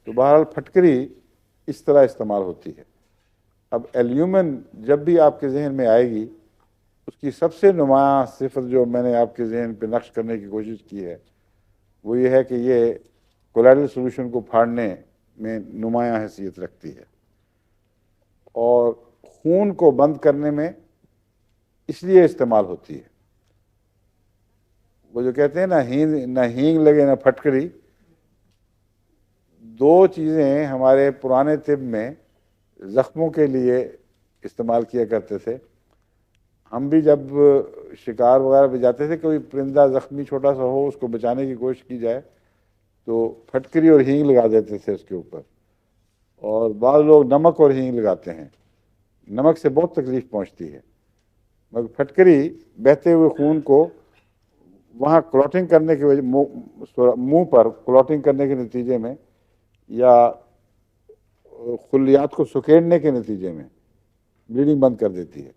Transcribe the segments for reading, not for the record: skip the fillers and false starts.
تو بہرحال پھٹکری اس طرح استعمال ہوتی ہے. اب ایلیومن جب بھی آپ کے ذہن میں آئے گی، اس کی سب سے نمایاں صفت جو میں نے آپ کے ذہن پہ نقش کرنے کی کوشش کی ہے وہ یہ ہے کہ یہ کولائڈل سولوشن کو پھاڑنے میں نمایاں حیثیت رکھتی ہے، اور خون کو بند کرنے میں اس لیے استعمال ہوتی ہے. وہ جو کہتے ہیں نہ ہینگ لگے نہ پھٹکری، دو چیزیں ہمارے پرانے طب میں زخموں کے لیے استعمال کیا کرتے تھے. ہم بھی جب شکار وغیرہ پہ جاتے تھے، کوئی پرندہ زخمی چھوٹا سا ہو، اس کو بچانے کی کوشش کی جائے تو پھٹکری اور ہینگ لگا دیتے تھے اس کے اوپر. اور بعض لوگ نمک اور ہینگ لگاتے ہیں، نمک سے بہت تکلیف پہنچتی ہے، مگر پھٹکری بہتے ہوئے خون کو وہاں کلوٹنگ کرنے کی وجہ، منہ پر کلوٹنگ کرنے کے نتیجے میں یا خلیات کو سکیڑنے کے نتیجے میں بلیڈنگ بند کر دیتی ہے.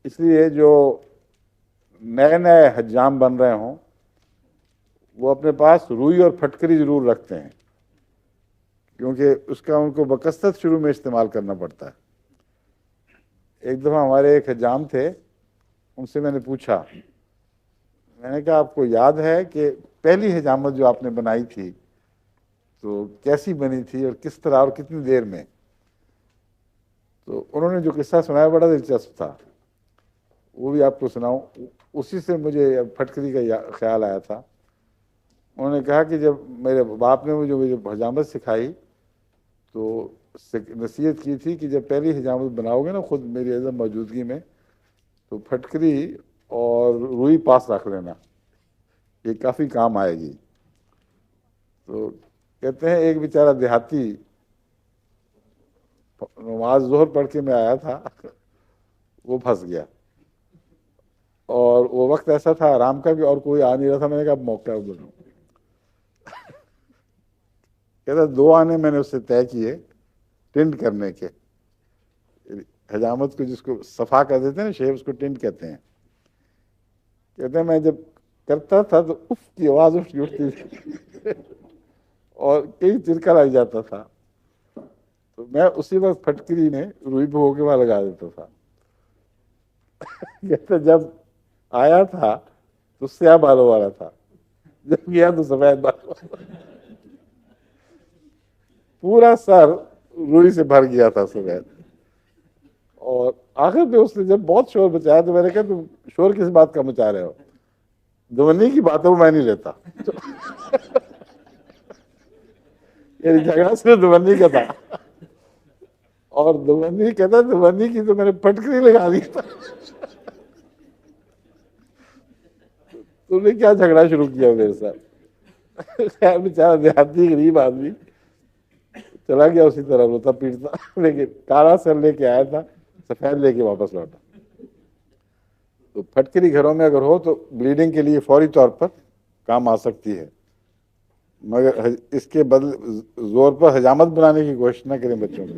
اس لیے جو نئے نئے حجام بن رہے ہوں وہ اپنے پاس روئی اور پھٹکری ضرور رکھتے ہیں، کیونکہ اس کا ان کو بکثرت شروع میں استعمال کرنا پڑتا ہے. ایک دفعہ ہمارے ایک حجام تھے، ان سے میں نے پوچھا، میں نے کہا آپ کو یاد ہے کہ پہلی حجامت جو آپ نے بنائی تھی تو کیسی بنی تھی اور کس طرح اور کتنی دیر میں؟ تو انہوں نے جو قصہ سنایا بڑا دلچسپ تھا، وہ بھی آپ کو سناؤں. اسی سے مجھے پھٹکری کا خیال آیا تھا. انہوں نے کہا کہ جب میرے باپ نے مجھے حجامت سکھائی تو نصیحت کی تھی کہ جب پہلی حجامت بناؤ گے نا خود میری عدم موجودگی میں، تو پھٹکری اور روئی پاس رکھ لینا، یہ کافی کام آئے گی. تو کہتے ہیں ایک بیچارہ دیہاتی نماز ظہر پڑھ کے میں آیا تھا، وہ پھنس گیا، اور وہ وقت ایسا تھا آرام کا کہ اور کوئی آ نہیں رہا تھا. میں نے کہا اب موقع بناؤ. کہتا 2 آنے میں نے اس سے طے کیے ٹنڈ کرنے کے، حجامت کو جس کو صفا کر دیتے ہیں نا، شیو، اس کو ٹنڈ کہتے ہیں. کہتے ہیں میں جب کرتا تھا تو اف کی آواز اٹھتی تھی اور کئی چرکا لگ جاتا تھا. تو میں اسی وقت پھٹکری نے روئی پہ ہو کے وہاں لگا دیتا تھا. کہتے جب آیا تھا تو سیاہ بالوں والا تھا، جب گیا تو سفید بالوں والا. پورا سر روئی سے بھر گیا تھا سفید. اور آخر پہ اس نے جب بہت شور بچایا تو میں نے کہا تم شور کس بات کا مچا رہے ہو؟ دونی کی بات ہے وہ میں نہیں لیتا. یعنی جھگڑا صرف دونی کا تھا، اور دونی کہتا دونی کی تو میں نے پھٹکری لگا دی تھا. تو نے کیا جھگڑا شروع کیا میرے ساتھ؟ خیر بیچارہ دیہاتی غریب آدمی چلا گیا اسی طرح روتا پیٹتا، لیکن کالا سر لے کے آیا تھا، سفید لے کے واپس لوٹا. تو پھٹکری گھروں میں اگر ہو تو بلیڈنگ کے لیے فوری طور پر کام آ سکتی ہے، مگر اس کے بدل زور پر حجامت بنانے کی کوشش نہ کریں بچوں میں.